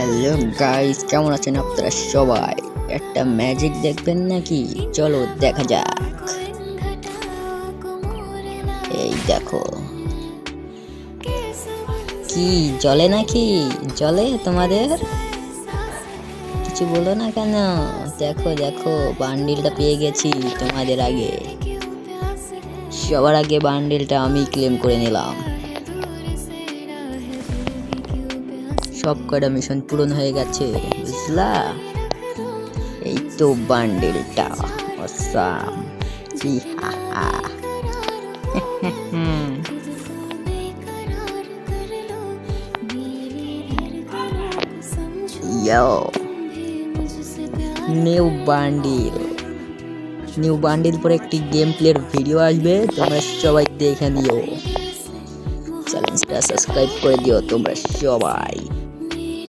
Hello guys, কেমন আছেন আপনারা সবাই? একটা ম্যাজিক দেখবেন নাকি? চলো দেখা যাক। এই দেখো, কি জলে নাকি? জলে তোমাদের? কিছু বলো না কেন? দেখো দেখো, বান্ডিলটা পেয়ে গেছি তোমাদের আগে। সবার আগে বান্ডিলটা আমি ক্লেম করে নিলাম। সব কটা মিশন পূরণ হয়ে গেছে, বুঝলা? এই তো বান্ডিলটা, অসাম। ইয়ো, নিউ বান্ডিল পরে একটি গেম প্লের ভিডিও আসবে, তোমরা সবাই দেখে নিও। চ্যানেলটা সাবস্ক্রাইব করে দিও তোমরা সবাই।